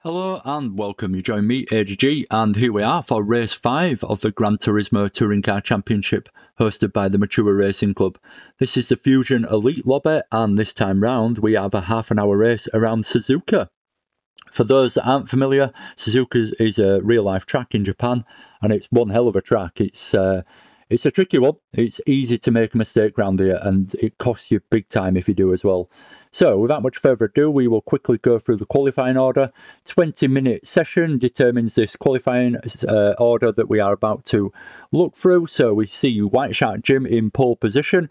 Hello and welcome. You join me, AGG, and here we are for race 5 of the Gran Turismo Touring Car Championship hosted by the Mature Racing Club. This is the Fusion Elite Lobby, and this time round we have a half-an-hour race around Suzuka. For those that aren't familiar, Suzuka is a real-life track in Japan, and it's one hell of a track. It's a tricky one. It's easy to make a mistake around here, and it costs you big time if you do as well. So, without much further ado, we will quickly go through the qualifying order. 20-minute session determines this qualifying order that we are about to look through. So, we see White Shark Jim in pole position.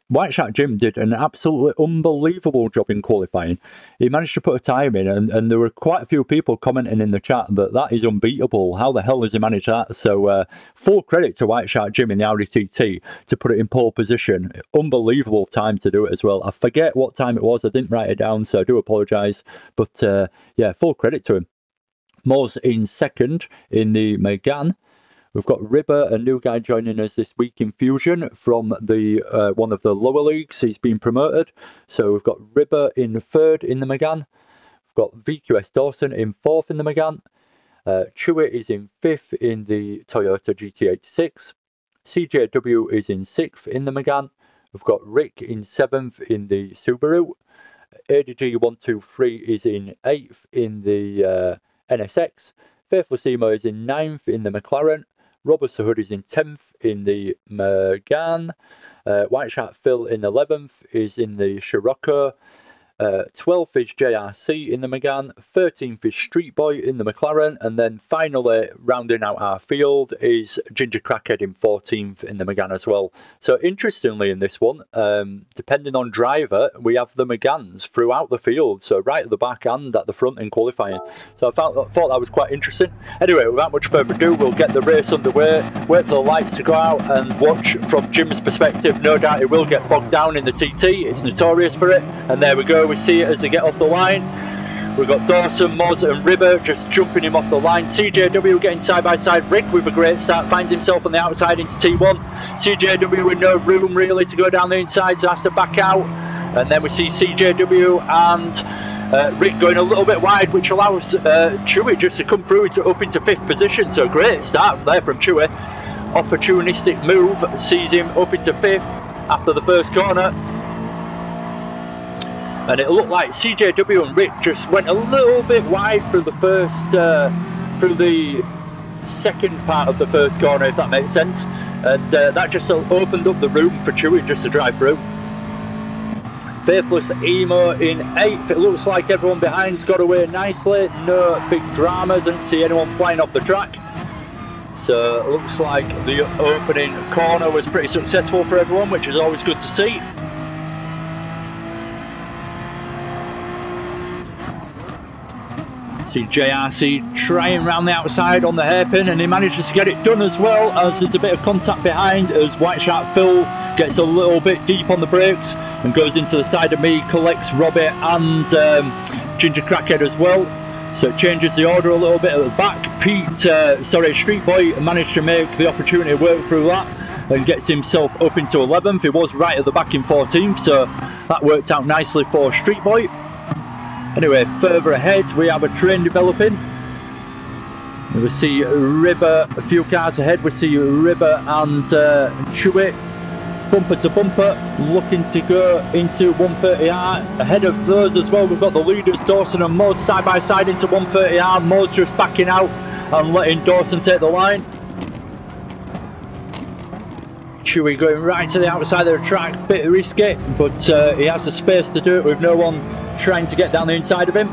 White Shark Jim did an absolutely unbelievable job in qualifying. He managed to put a time in, and there were quite a few people commenting in the chat that is unbeatable. How the hell has he managed that? So full credit to White Shark Jim in the Audi TT to put it in pole position. Unbelievable time to do it as well. I forget what time it was. I didn't write it down, so I do apologise. But yeah, full credit to him. Moz in second in the Megane. We've got Ribber, a new guy joining us this week in Fusion from the one of the lower leagues. He's been promoted. So we've got Ribber in third in the Megane. We've got VQS Dawson in fourth in the Megane. Chewy is in fifth in the Toyota GT86. CJW is in sixth in the Megane. We've got Rick in seventh in the Subaru. ADG123 is in eighth in the NSX. Faithless Emo is in ninth in the McLaren. Robert Sahud is in 10th in the Megane. White Shark Phil in 11th is in the Scirocco. 12th is JRC in the Megane. 13th is Street Boy in the McLaren. And then finally, rounding out our field, is Ginger Crackhead in 14th in the Megane as well. So interestingly in this one, depending on driver, we have the Meganes throughout the field. So right at the back and at the front in qualifying. So I thought that was quite interesting. Anyway, without much further ado, we'll get the race underway. Wait for the lights to go out and watch from Jim's perspective. No doubt it will get bogged down in the TT. It's notorious for it. And there we go. We see it as they get off the line. We've got Dawson, Moz and Ribber just jumping him off the line. CJW getting side by side. Rick with a great start finds himself on the outside into T1. CJW with no room really to go down the inside, so has to back out. And then we see CJW and Rick going a little bit wide, which allows Chewy just to come through up into fifth position. So great start there from Chewy. Opportunistic move sees him up into fifth after the first corner. And it looked like CJW and Rick just went a little bit wide through the through the second part of the first corner, if that makes sense. And that just opened up the room for Chewy just to drive through. Faithless Emo in 8th. It looks like everyone behind's got away nicely. No big dramas. Didn't see anyone flying off the track. So it looks like the opening corner was pretty successful for everyone, which is always good to see. See JRC trying round the outside on the hairpin, and he manages to get it done as well, as there's a bit of contact behind as White Shark Phil gets a little bit deep on the brakes and goes into the side of me, collects Robbie and Ginger Crackhead as well. So it changes the order a little bit at the back. Street Boy managed to make the opportunity to work through that and gets himself up into 11th. He was right at the back in 14th, so that worked out nicely for Street Boy. Anyway, further ahead we have a train developing. We see Ribber a few cars ahead. We see Ribber and Chewy bumper to bumper, looking to go into 130R. Ahead of those as well, we've got the leaders Dawson and Moz side by side into 130R. Moz just backing out and letting Dawson take the line. Chewy going right to the outside of the track, bit risky, but he has the space to do it with no one trying to get down the inside of him.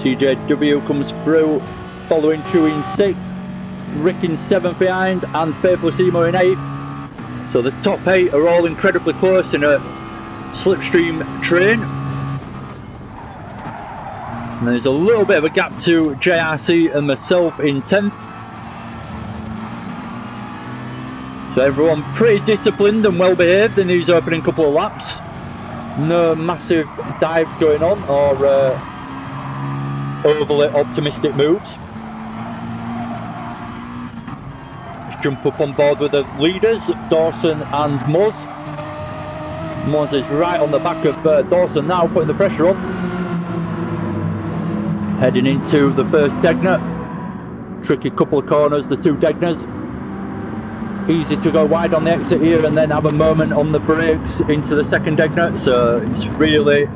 CJW comes through, following Chewy in 6th, Rick in 7th behind, and Faithless Emo in 8th. So the top 8 are all incredibly close in a slipstream train. And there's a little bit of a gap to JRC and myself in 10th. So everyone pretty disciplined and well behaved in these opening couple of laps. No massive dives going on or overly optimistic moves. Let's jump up on board with the leaders, Dawson and Moz. Moz is right on the back of Dawson now, putting the pressure on. Heading into the first Degner. Tricky couple of corners, the two Degners. Easy to go wide on the exit here and then have a moment on the brakes into the second Degner. So it's really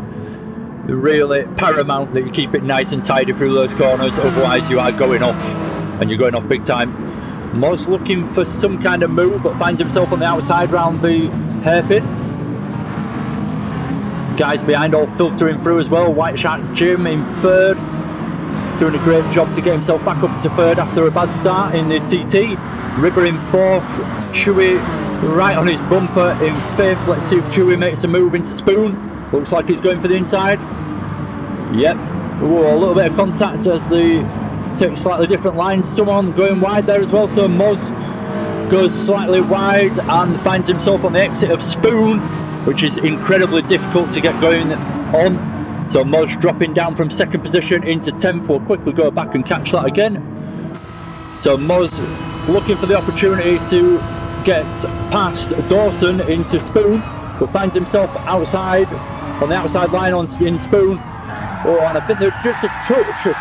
paramount that you keep it nice and tidy through those corners, otherwise you are going off, and you're going off big time. Moz looking for some kind of move, but finds himself on the outside round the hairpin. Guys behind all filtering through as well. White Shark Jim in third, doing a great job to get himself back up to third after a bad start in the TT. Ribber in fourth, Chewy right on his bumper in fifth. Let's see if Chewy makes a move into Spoon. Looks like he's going for the inside. Yep. Ooh, a little bit of contact as they take slightly different lines. Someone going wide there as well. So Moz goes slightly wide and finds himself on the exit of Spoon, which is incredibly difficult to get going on. So Moz dropping down from second position into 10th. We'll quickly go back and catch that again. So Moz looking for the opportunity to get past Dawson into Spoon, but finds himself outside, on the outside line in Spoon. Oh, and I think there's just a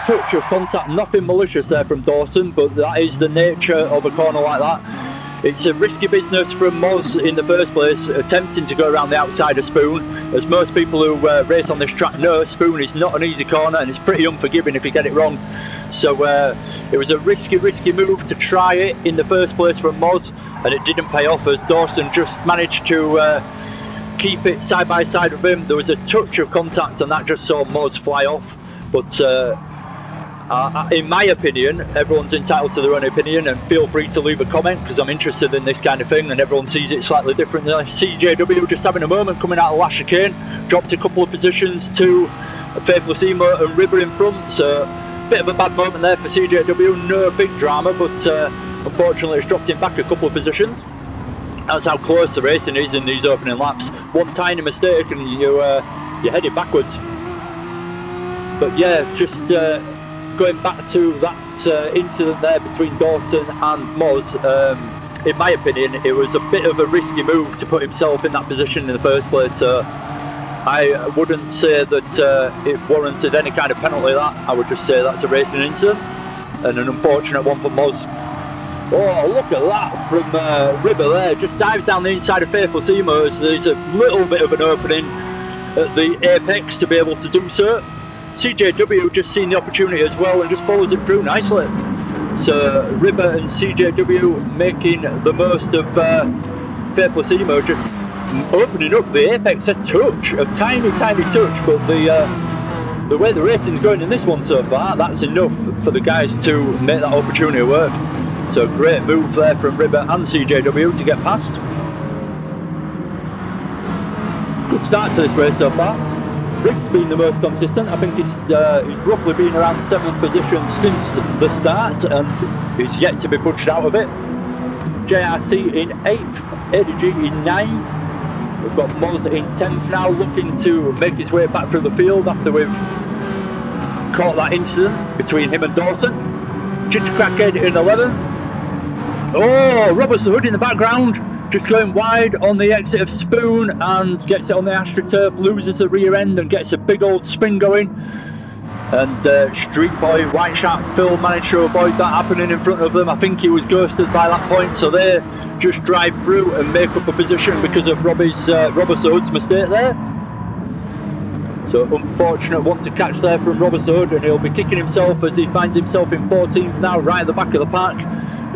touch of contact, nothing malicious there from Dawson, but that is the nature of a corner like that. It's a risky business from Moz in the first place, attempting to go around the outside of Spoon. As most people who race on this track know, Spoon is not an easy corner and it's pretty unforgiving if you get it wrong. So it was a risky move to try it in the first place from Moz, and it didn't pay off as Dawson just managed to keep it side by side with him. There was a touch of contact and that just saw Moz fly off, but in my opinion, everyone's entitled to their own opinion, and feel free to leave a comment because I'm interested in this kind of thing and everyone sees it slightly differently. CJW just having a moment coming out of last chicane, dropped a couple of positions to Faithless Emo and Ribber in front, so bit of a bad moment there for CJW, no big drama, but unfortunately it's dropped him back a couple of positions. That's how close the racing is in these opening laps. One tiny mistake and you're headed backwards. But yeah, just going back to that incident there between Dawson and Moz, in my opinion it was a bit of a risky move to put himself in that position in the first place, so I wouldn't say that it warranted any kind of penalty. That I would just say that's a racing incident and an unfortunate one for Moz. Oh, look at that from Ribber there, just dives down the inside of Faithful Seamers. There's a little bit of an opening at the apex to be able to do so. CJW just seen the opportunity as well and just follows it through nicely. So Ribber and CJW making the most of Faithful Seamer, just opening up the apex a touch, a tiny touch, but the way the racing's going in this one so far, that's enough for the guys to make that opportunity work. So great move there from Ribber and CJW to get past. Good start to this race so far. Rick's been the most consistent. I think he's roughly been around 7th position since the start and he's yet to be pushed out of it. JRC in 8th, ADG in 9th. We've got Moz in 10th now, looking to make his way back through the field after we've caught that incident between him and Dawson. Ginger Crackhead in 11th. Oh, Robert's the Hood in the background, just going wide on the exit of Spoon and gets it on the AstroTurf, loses the rear end and gets a big old spin going. And Street Boy, White Shark Phil managed to avoid that happening in front of them. I think he was ghosted by that point, so they just drive through and make up a position because of Robert's the Hood's mistake there. So unfortunate one to catch there from Robert the Hood, and he'll be kicking himself as he finds himself in 14th now, right at the back of the pack.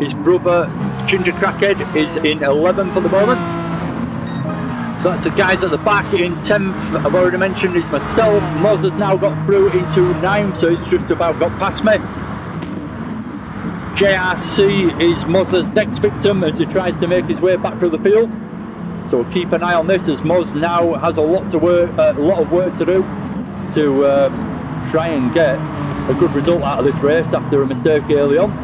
His brother Ginger Crackhead is in 11th for the moment. So that's the guys at the back. In 10th, I've already mentioned, is myself. Moz has now got through into 9th, so he's just about got past me. JRC is Moz's next victim as he tries to make his way back through the field. So we'll keep an eye on this as Moz now has a lot of work to do to try and get a good result out of this race after a mistake early on.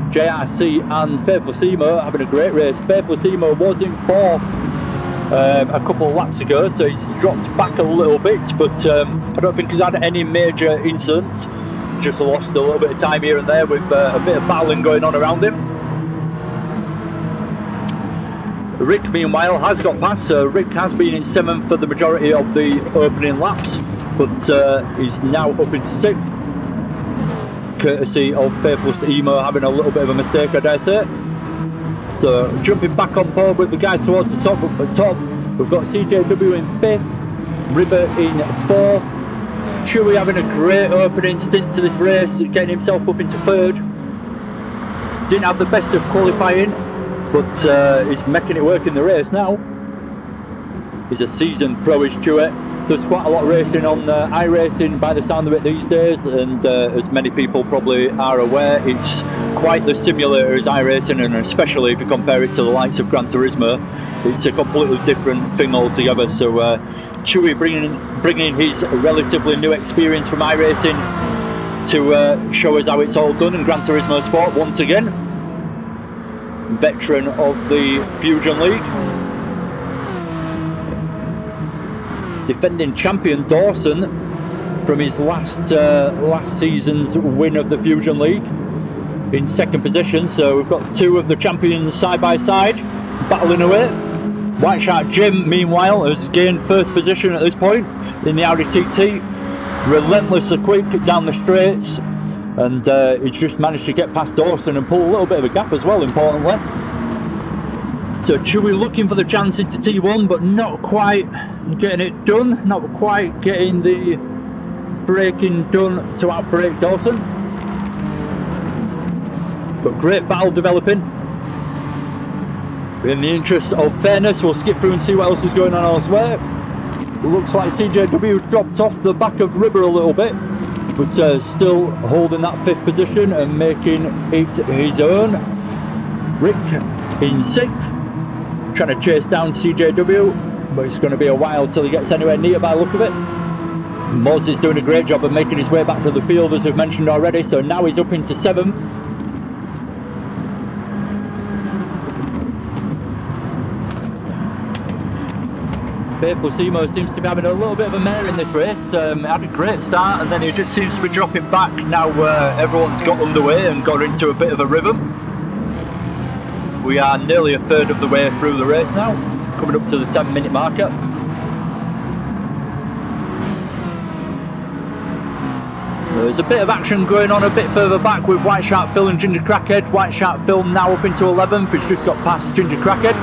JRC and Faithful Seymour having a great race. Faithful Seymour was in 4th a couple of laps ago, so he's dropped back a little bit, but I don't think he's had any major incidents. Just lost a little bit of time here and there with a bit of battling going on around him. Rick meanwhile has got past, so Rick has been in 7th for the majority of the opening laps. but he's now up into 6th, courtesy of Faithless Emo having a little bit of a mistake, I dare say. So jumping back on board with the guys towards the top. Up at top, we've got CJW in 5th, Ribber in 4th, Chewy having a great opening stint to this race, getting himself up into 3rd. Didn't have the best of qualifying, but he's making it work in the race now. He's a seasoned pro, is Chewy. Does quite a lot of racing on iRacing by the sound of it these days, and as many people probably are aware, it's quite the simulator as iRacing, and especially if you compare it to the likes of Gran Turismo, it's a completely different thing altogether. So Chewy bringing his relatively new experience from iRacing to show us how it's all done in Gran Turismo Sport once again. Veteran of the Fusion League. Defending champion Dawson from his last season's win of the Fusion League in 2nd position. So we've got 2 of the champions side by side battling away. White Shark Jim meanwhile has gained 1st position at this point in the Audi TT, relentlessly quick down the straights, and he's just managed to get past Dawson and pull a little bit of a gap as well, importantly. So Chewy looking for the chance into T1, but not quite getting it done, not quite getting the braking done to outbrake Dawson. But great battle developing. In the interest of fairness, we'll skip through and see what else is going on elsewhere. Looks like CJW's dropped off the back of Ribber a little bit, but still holding that 5th position and making it his own. Rick in 6th. Trying to chase down CJW, but it's going to be a while till he gets anywhere near by the look of it. Moz is doing a great job of making his way back to the field, as we've mentioned already, so now he's up into 7th. Faithful Simo seems to be having a little bit of a mare in this race. Had a great start and then he just seems to be dropping back now everyone's got underway and got into a bit of a rhythm. We are nearly a 1/3 of the way through the race now, coming up to the 10-minute marker. There's a bit of action going on a bit further back with White Shark Phil and Ginger Crackhead. White Shark Phil now up into 11th, he's just got past Ginger Crackhead.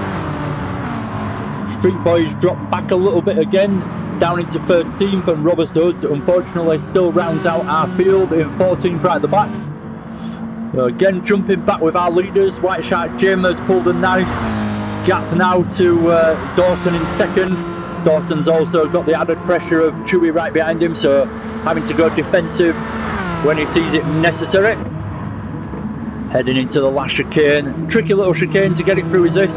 Street Boys dropped back a little bit again, down into 13th, and Robert Hood unfortunately still rounds out our field in 14th right at the back. Again jumping back with our leaders, White Shark Jim has pulled a nice gap now to Dawson in 2nd. Dawson's also got the added pressure of Chewy right behind him, so having to go defensive when he sees it necessary. Heading into the last chicane, tricky little chicane to get it through is this.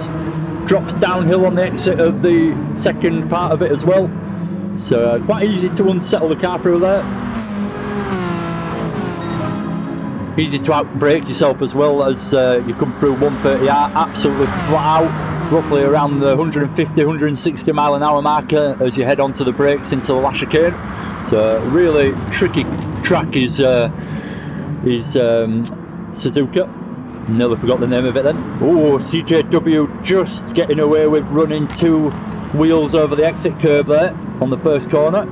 Drops downhill on the exit of the 2nd part of it as well, so quite easy to unsettle the car through there. Easy to outbrake yourself as well as you come through 130R absolutely flat out, roughly around the 150-160 mile an hour marker as you head onto the brakes into the last chicane. So really tricky track is Suzuka. Nearly forgot the name of it then. Oh, CJW just getting away with running 2 wheels over the exit curb there on the 1st corner.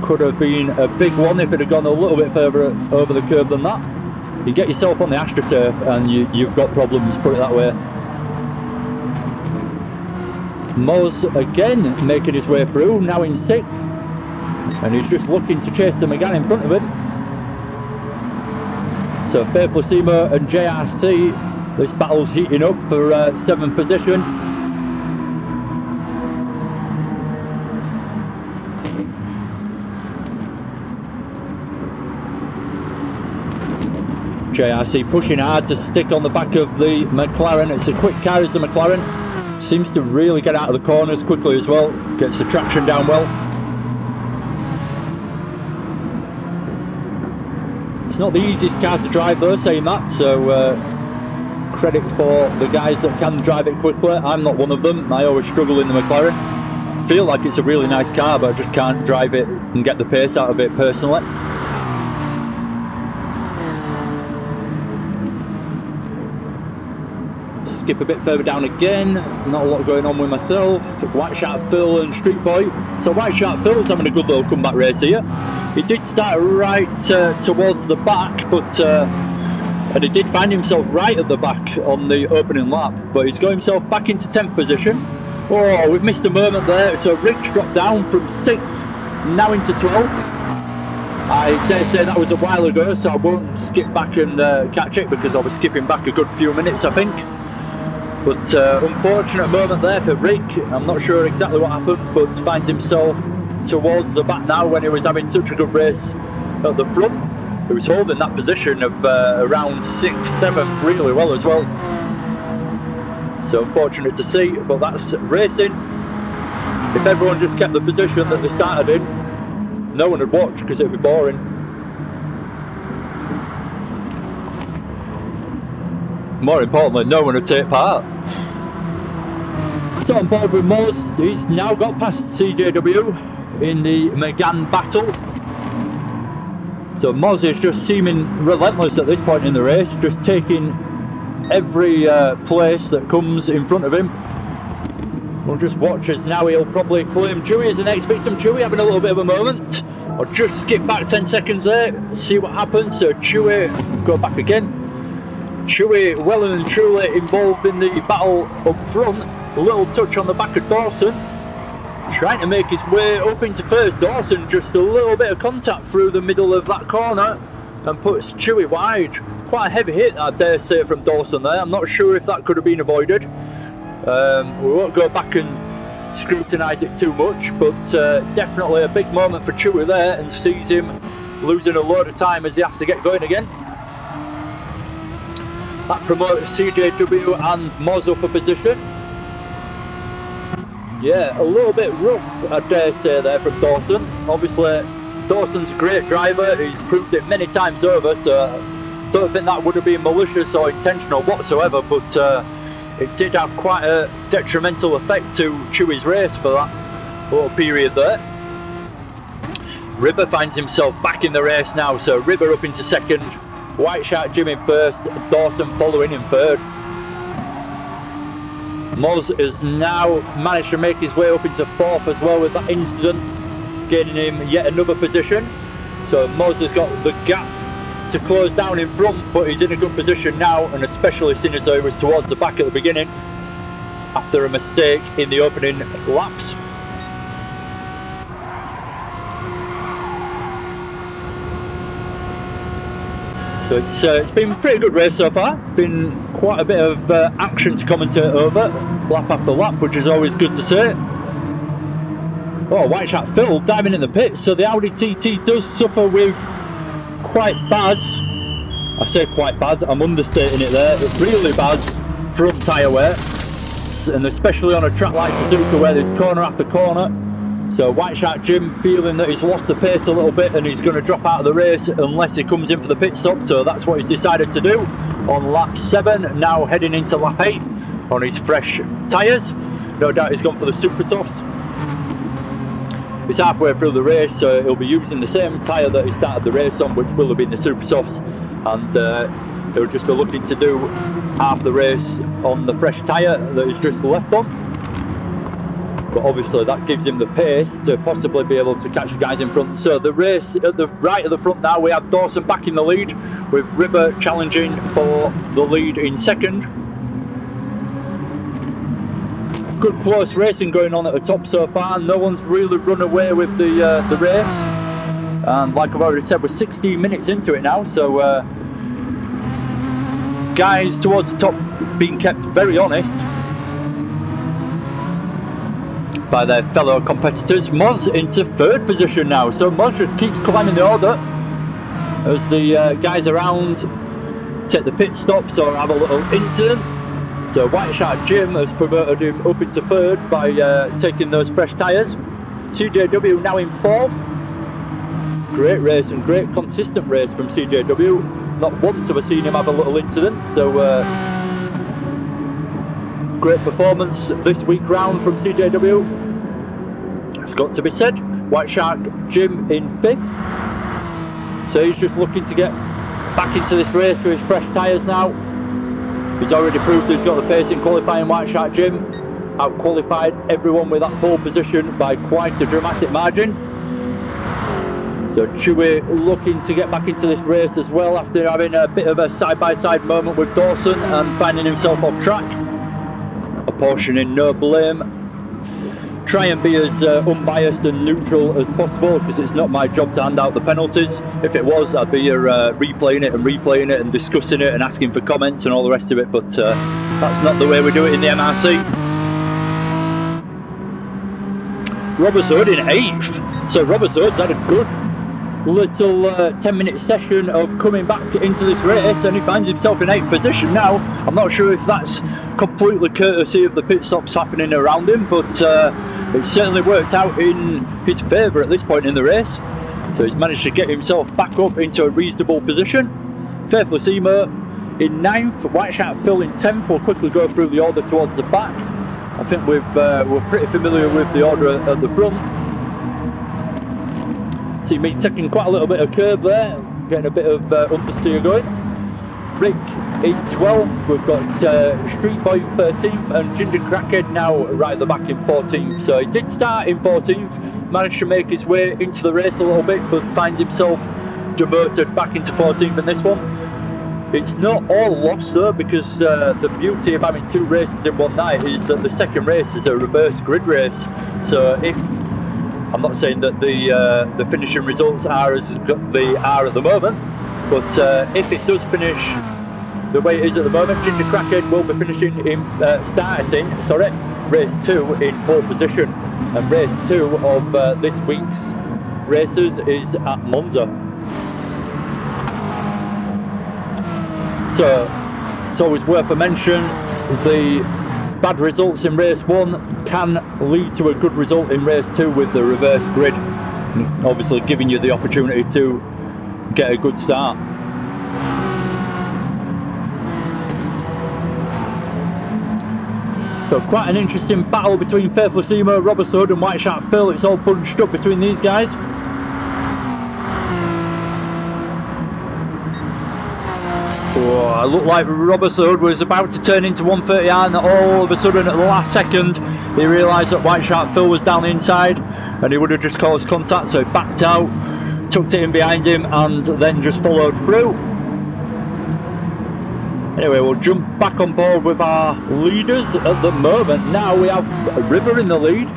Could have been a big one if it had gone a little bit further over the curb than that. You get yourself on the AstroTurf and you've got problems, put it that way. Moz again making his way through, now in 6th, and he's just looking to chase them again in front of him. So Faithful Simo and JRC, this battle's heating up for 7th position. JRC pushing hard to stick on the back of the McLaren. It's a quick car as the McLaren. Seems to really get out of the corners quickly as well. Gets the traction down well. It's not the easiest car to drive though, saying that, so credit for the guys that can drive it quickly. I'm not one of them. I always struggle in the McLaren. I feel like it's a really nice car, but I just can't drive it and get the pace out of it personally. skip a bit further down again. Not a lot going on with myself. White Shark Phil and Street Boy. So White Shark Phil's having a good little comeback race here. He did start right towards the back, but and he did find himself right at the back on the opening lap, but he's got himself back into 10th position. Oh, we've missed a moment there. So Rick's dropped down from 6th, now into 12th. I dare say that was a while ago, so I won't skip back and catch it, because I was skipping back a good few minutes, I think. But unfortunate moment there for Rick. I'm not sure exactly what happened, but finds himself towards the back now when he was having such a good race at the front. He was holding that position of around 6th, 7th really well as well. So unfortunate to see, but that's racing. If everyone just kept the position that they started in, no one would watch, because it would be boring. More importantly, no one would take part. So on board with Moz, he's now got past CJW in the McGann battle. So Moz is just seeming relentless at this point in the race, just taking every place that comes in front of him. We'll just watch as now he'll probably claim Chewy as the next victim. Chewy having a little bit of a moment. I'll just skip back 10 seconds there, see what happens. So Chewy, go back again. Chewy well and truly involved in the battle up front. A little touch on the back of Dawson. Trying to make his way up into first. Dawson just a little bit of contact through the middle of that corner and puts Chewy wide. Quite a heavy hit, I dare say, from Dawson there. I'm not sure if that could have been avoided. We won't go back and scrutinise it too much, but definitely a big moment for Chewy there, and sees him losing a load of time as he has to get going again. That promotes CJW and Moz up a position. Yeah, a little bit rough, I dare say, there from Dawson. Obviously, Dawson's a great driver. He's proved it many times over, so I don't think that would have been malicious or intentional whatsoever, but it did have quite a detrimental effect to Chewy's race for that little period there. Ribber finds himself back in the race now, so Ribber up into second, White Shark Jim in first, Dawson following in third. Moz has now managed to make his way up into fourth as well with that incident, gaining him yet another position. So Moz has got the gap to close down in front, but he's in a good position now, and especially seeing as though he was towards the back at the beginning after a mistake in the opening laps. So it's been a pretty good race so far. It's been quite a bit of action to commentate over, lap after lap, which is always good to see. Oh, White Shark Phil diving in the pits, so the Audi TT does suffer with quite bad, I say quite bad, I'm understating it there, it's really bad front tyre wear, and especially on a track like Suzuka where there's corner after corner. So White Shark Jim feeling that he's lost the pace a little bit and he's going to drop out of the race unless he comes in for the pit stop, so that's what he's decided to do on lap 7, now heading into lap 8 on his fresh tyres. No doubt he's gone for the super softs. It's halfway through the race, so he'll be using the same tyre that he started the race on, which will have been the super softs, and he'll just be looking to do half the race on the fresh tyre that he's just left on. But obviously that gives him the pace to possibly be able to catch the guys in front. So the race at the right of the front now, we have Dawson back in the lead, with Ribber challenging for the lead in second. Good close racing going on at the top so far. No one's really run away with the race, and like I've already said, we're 16 minutes into it now, so guys towards the top being kept very honest by their fellow competitors. Moz into third position now, so Moz just keeps climbing the order as the guys around take the pit stops or have a little incident. So White Shark Jim has promoted him up into third by taking those fresh tyres. CJW now in fourth. Great race and great consistent race from CJW. Not once have I seen him have a little incident, so great performance this week round from CJW. It's got to be said. White Shark Jim in 5th. So he's just looking to get back into this race with his fresh tyres now. He's already proved he's got the pace in qualifying. White Shark Jim out-qualified everyone with that pole position by quite a dramatic margin. So Chewy looking to get back into this race as well after having a bit of a side-by-side moment with Dawson and finding himself off track. Apportioning no blame. Try and be as unbiased and neutral as possible, because it's not my job to hand out the penalties. If it was, I'd be here replaying it and discussing it and asking for comments and all the rest of it, but that's not the way we do it in the MRC. Robert Hood in 8th, so Robert Hood's had a good little 10-minute session of coming back into this race, and he finds himself in 8th position now. I'm not sure if that's completely courtesy of the pit stops happening around him, but it certainly worked out in his favour at this point in the race. So he's managed to get himself back up into a reasonable position. Faithful Seymour in 9th, White Shark Phil in 10th. We'll quickly go through the order towards the back. I think we're pretty familiar with the order at the front. See me taking quite a little bit of curb there, getting a bit of understeer going. Rick is 12th, we've got Street Boy 13th, and Ginger Crackhead now right at the back in 14th. So he did start in 14th, managed to make his way into the race a little bit, but finds himself demoted back into 14th in this one. It's not all lost though, because the beauty of having 2 races in one night is that the second race is a reverse grid race. So if, I'm not saying that the finishing results are as they are at the moment, but if it does finish the way it is at the moment, Ginger Crackhead will be finishing in race 2 in pole position, and race 2 of this week's races is at Monza. So it's always worth a mention, the bad results in race 1 can lead to a good result in race 2 with the reverse grid, and obviously giving you the opportunity to get a good start. So quite an interesting battle between Faithful Seymour, Robert Hood and White Shark Phil. It's all bunched up between these guys. Oh, I looked like Robert Hood was about to turn into 130R, and all of a sudden at the last second he realised that White Shark Phil was down the inside and he would have just caused contact, so he backed out, tucked it in behind him and then just followed through. Anyway, we'll jump back on board with our leaders at the moment. Now we have River in the lead,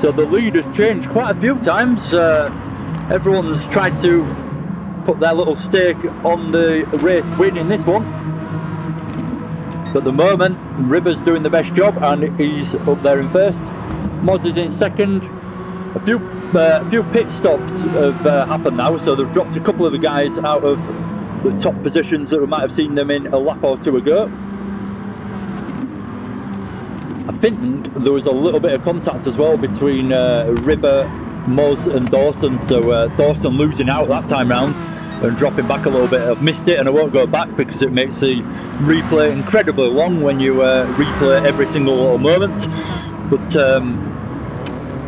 so the lead has changed quite a few times. Everyone's tried to put their little stake on the race win in this one, but at the moment River's doing the best job and he's up there in first. Moz is in second. A few pit stops have happened now, so they've dropped a couple of the guys out of the top positions that we might have seen them in a lap or 2 ago. I think there was a little bit of contact as well between River, Moz and Dawson, so Dawson losing out that time round and dropping back a little bit. I've missed it and I won't go back because it makes the replay incredibly long when you replay every single little moment, but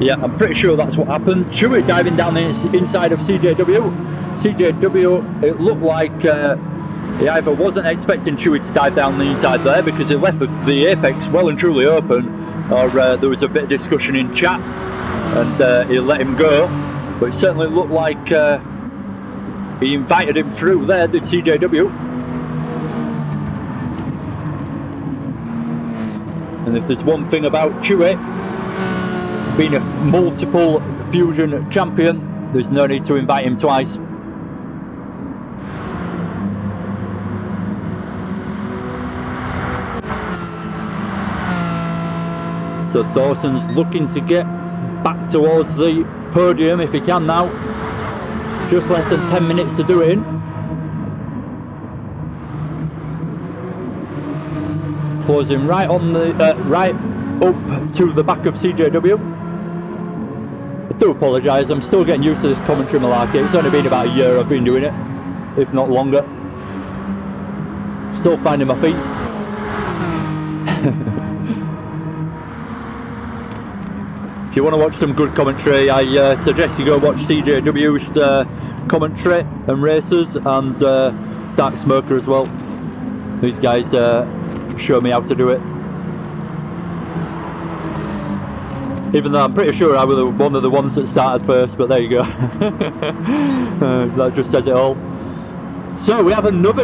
yeah, I'm pretty sure that's what happened. Chewy diving down the inside of CJW. CJW, it looked like he either wasn't expecting Chewy to dive down the inside there because he left the apex well and truly open, or there was a bit of discussion in chat and he let him go, but it certainly looked like he invited him through there, did CJW. And if there's one thing about Chewy, being a multiple Fusion champion, there's no need to invite him twice. So Dawson's looking to get back towards the podium if he can now. Just less than 10 minutes to do it in. Closing right on the right up to the back of CJW. I do apologise, I'm still getting used to this commentary malarkey. It's only been about a year I've been doing it, if not longer. Still finding my feet. If you want to watch some good commentary, I suggest you go watch CJW's commentary and races, and Dark Smoker as well. These guys show me how to do it. Even though I'm pretty sure I was one of the ones that started first, but there you go. That just says it all. So we have another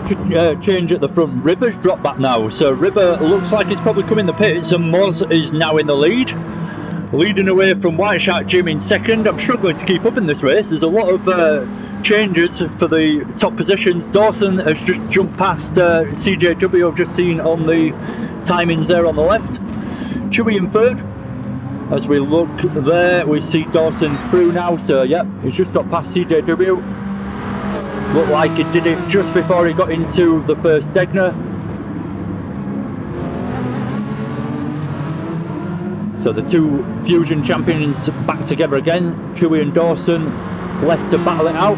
change at the front. Ribber's dropped back now, so Ribber looks like he's probably coming the pits, and Moz is now in the lead, leading away from White Shark Jim in second. I'm struggling to keep up in this race. There's a lot of changes for the top positions. Dawson has just jumped past CJW, I've just seen on the timings there on the left. Chewy in third. As we look there, we see Dawson through now, so yep, he's just got past CJW. Looked like he did it just before he got into the first Degner. So the two Fusion champions back together again. Chewy and Dawson left to battle it out.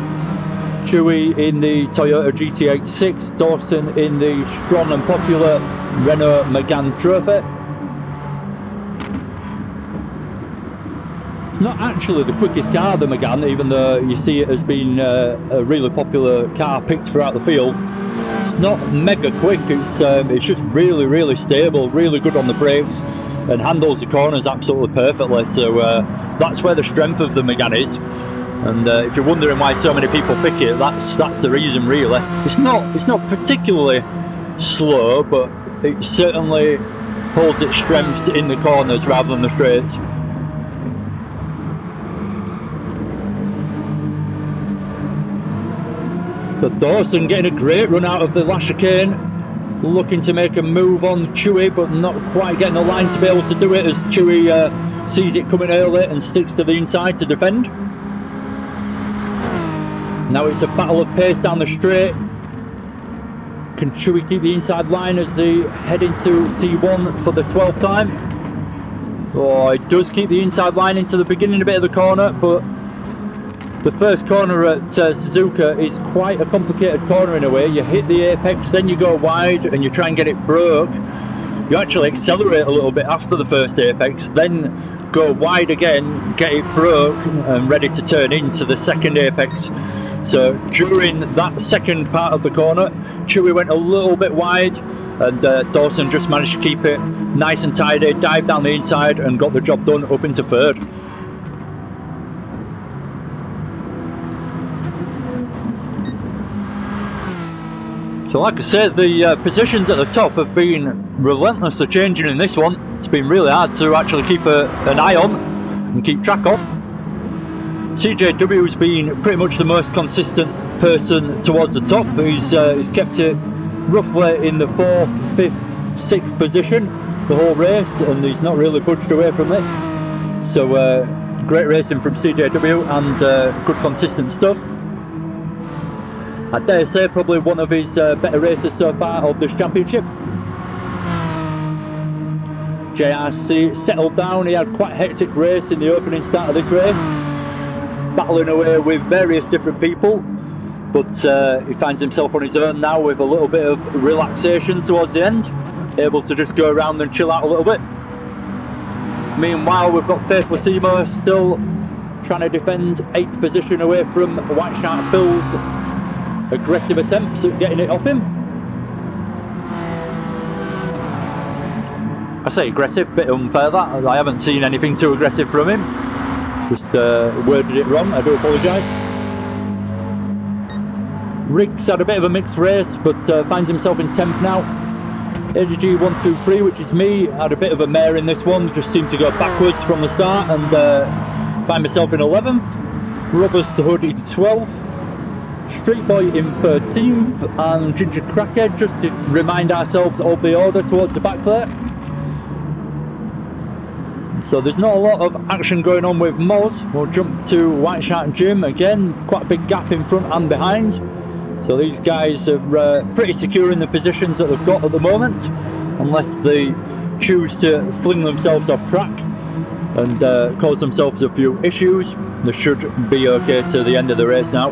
Chewy in the Toyota GT86, Dawson in the strong and popular Renault Megane Trophy. Not actually the quickest car, the Megane, even though you see it has been a really popular car picked throughout the field. It's not mega quick, it's just really stable, really good on the brakes, and handles the corners absolutely perfectly. So that's where the strength of the Megane is. And if you're wondering why so many people pick it, that's the reason really. It's not particularly slow, but it certainly holds its strengths in the corners rather than the straights. So Dawson getting a great run out of the last chicane, looking to make a move on Chewy, but not quite getting the line to be able to do it as Chewy sees it coming early and sticks to the inside to defend. Now it's a battle of pace down the straight. Can Chewy keep the inside line as they head into T1 for the 12th time? Oh, it does keep the inside line into the beginning bit of the corner, but the first corner at Suzuka is quite a complicated corner in a way. You hit the apex, then you go wide and you try and get it broke. You actually accelerate a little bit after the first apex, then go wide again, get it broke and ready to turn into the second apex. So during that second part of the corner, Chewy went a little bit wide, and Dawson just managed to keep it nice and tidy, dived down the inside and got the job done up into third. So like I said, the positions at the top have been relentlessly changing in this one. It's been really hard to actually keep an eye on and keep track of. CJW has been pretty much the most consistent person towards the top. He's kept it roughly in the 4th, 5th, 6th position the whole race, and he's not really budged away from it. So great racing from CJW and good consistent stuff. I dare say probably one of his better races so far of this championship. JRC settled down. He had quite a hectic race in the opening start of this race, battling away with various different people, but he finds himself on his own now with a little bit of relaxation towards the end, able to just go around and chill out a little bit. Meanwhile, we've got Faithful Seymour still trying to defend 8th position away from White Shark Phil's aggressive attempts at getting it off him. I say aggressive, bit unfair that. I haven't seen anything too aggressive from him. Just worded it wrong, I do apologise. Riggs had a bit of a mixed race, but finds himself in 10th now. AGG123, which is me, had a bit of a mare in this one, just seemed to go backwards from the start and find myself in 11th. Robbers the Hood in 12th. Street Boy in 13th, and Ginger Crackhead, just to remind ourselves of the order towards the back there. So there's not a lot of action going on with Moz. We'll jump to White Shark Jim again, quite a big gap in front and behind. So these guys are pretty secure in the positions that they've got at the moment, unless they choose to fling themselves off track and cause themselves a few issues. They should be okay to the end of the race now.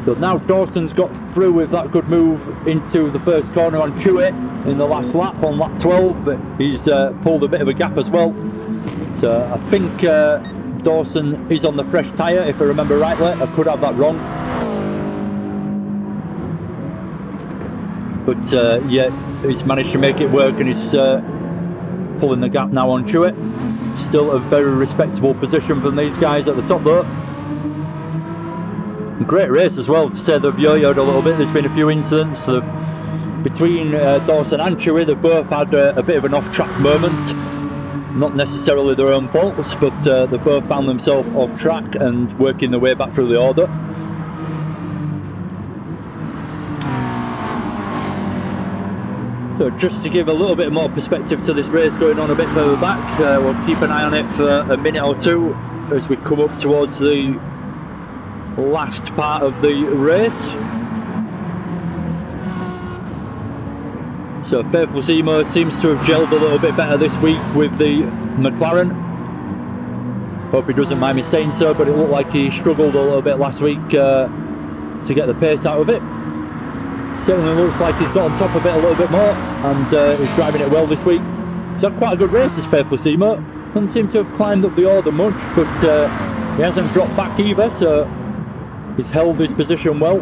So now Dawson's got through with that good move into the first corner on Chewy in the last lap on lap 12, but he's pulled a bit of a gap as well. So I think Dawson is on the fresh tyre, if I remember rightly. I could have that wrong. but yeah, he's managed to make it work, and he's pulling the gap now onto it. Still a very respectable position from these guys at the top though. Great race as well, to say they've yo-yoed a little bit. There's been a few incidents between Dawson and Chewy. They've both had a bit of an off-track moment, not necessarily their own faults, but they both found themselves off track and working their way back through the order. So just to give a little bit more perspective to this race going on a bit further back, we'll keep an eye on it for a minute or two as we come up towards the last part of the race. So Faithful Seymour seems to have gelled a little bit better this week with the McLaren. Hope he doesn't mind me saying so, but it looked like he struggled a little bit last week to get the pace out of it. Certainly looks like he's got on top of it a little bit more, and he's driving it well this week. He's had quite a good race, this Faithful Seymour. Doesn't seem to have climbed up the order much, but he hasn't dropped back either, so he's held his position well.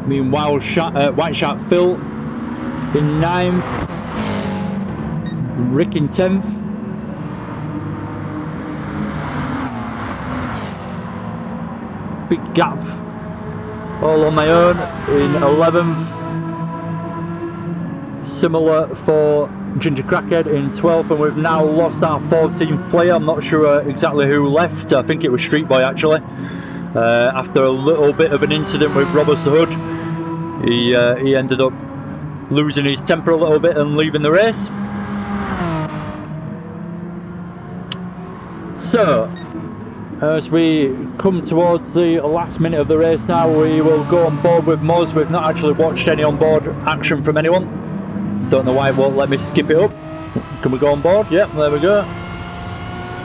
Meanwhile, White Shark Phil in 9th, Rick in 10th. Big gap all on my own in 11th. Similar for Ginger Crackhead in 12th, and we've now lost our 14th player. I'm not sure exactly who left. I think it was Street Boy actually. After a little bit of an incident with Robert the Hood, he ended up losing his temper a little bit and leaving the race. So as we come towards the last minute of the race now, we will go on board with Moz. We've not actually watched any on board action from anyone. Don't know why it won't let me skip it up. Can we go on board? Yep, there we go.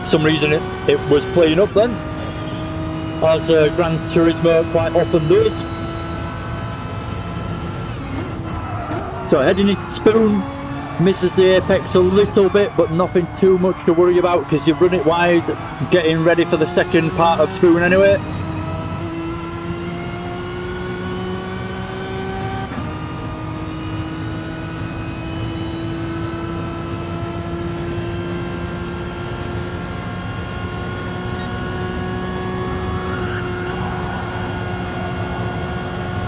For some reason it was playing up then, as Gran Turismo quite often does. So heading into Spoon, misses the apex a little bit, but nothing too much to worry about because you've run it wide, getting ready for the second part of Spoon anyway.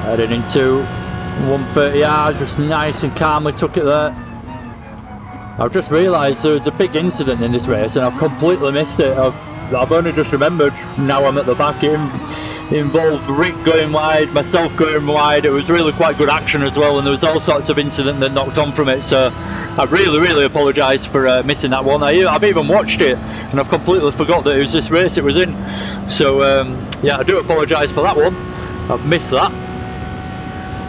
Heading into 130R, just nice and calmly took it there. I've just realised there was a big incident in this race and I've completely missed it. I've only just remembered now I'm at the back. It involved Rick going wide, myself going wide. It was really quite good action as well, and there was all sorts of incident that knocked on from it, so I really apologise for missing that one. I've even watched it and I've completely forgot that it was this race it was in, so yeah, I do apologise for that one. I've missed that.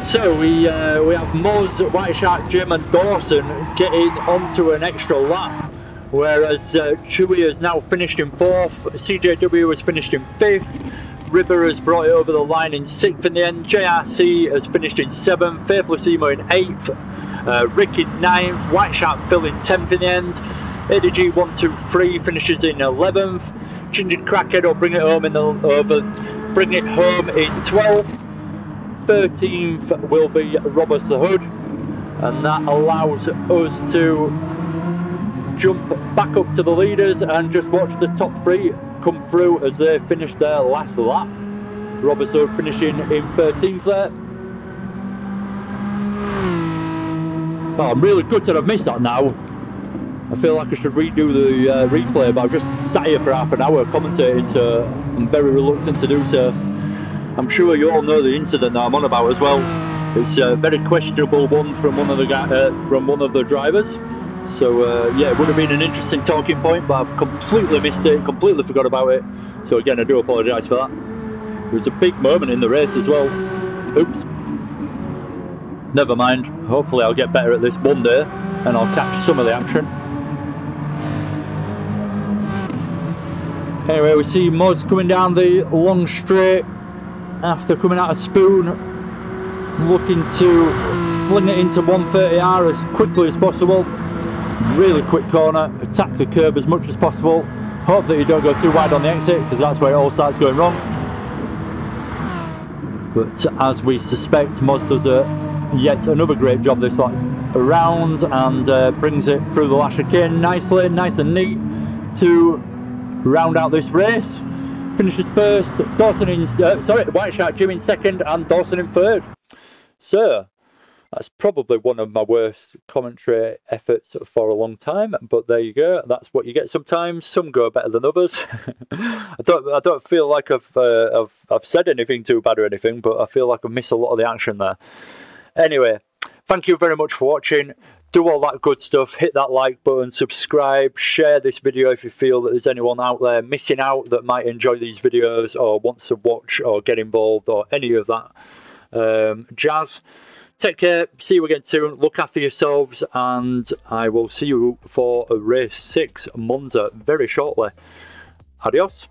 So we have Moz, White Shark, Jim and Dawson getting onto an extra lap, whereas Chewy has now finished in 4th, CJW has finished in 5th, Ribber has brought it over the line in 6th in the end, JRC has finished in 7th, Faithful Seymour in 8th, Rick in 9th, White Shark Phil in 10th in the end, ADG123 finishes in 11th, Ginger Crackhead will bring it home in 12th. 13th will be Robert the Hood, and that allows us to jump back up to the leaders and just watch the top 3 come through as they finish their last lap. Robert the Hood finishing in 13th there. Oh, I'm really gutted I've missed that now. I feel like I should redo the replay, but I've just sat here for half an hour commentating, so I'm very reluctant to do so. I'm sure you all know the incident that I'm on about as well. It's a very questionable one from one of the drivers. So yeah, it would have been an interesting talking point, but I've completely missed it, completely forgot about it. So again, I do apologise for that. It was a big moment in the race as well. Oops. Never mind. Hopefully I'll get better at this one day and I'll catch some of the action. Anyway, we see Moz coming down the long straight after coming out of Spoon, looking to fling it into 130R as quickly as possible. Really quick corner, attack the curb as much as possible, Hope that you don't go too wide on the exit, because that's where it all starts going wrong. But as we suspect, Moz does yet another great job this lap around, and brings it through the lash chicane nicely, nice and neat, to round out this race. Finishes first, Dawson in, White Shark Jim in second, and Dawson in third. So that's probably one of my worst commentary efforts for a long time, but there you go. That's what you get sometimes. Some go better than others. I don't feel like I've said anything too bad or anything, but I feel like I've missed a lot of the action there. Anyway, thank you very much for watching. Do all that good stuff. Hit that like button, subscribe, share this video if you feel that there's anyone out there missing out that might enjoy these videos or wants to watch or get involved or any of that jazz. Take care, see you again soon, look after yourselves, and I will see you for a race 6 Monza very shortly. Adios.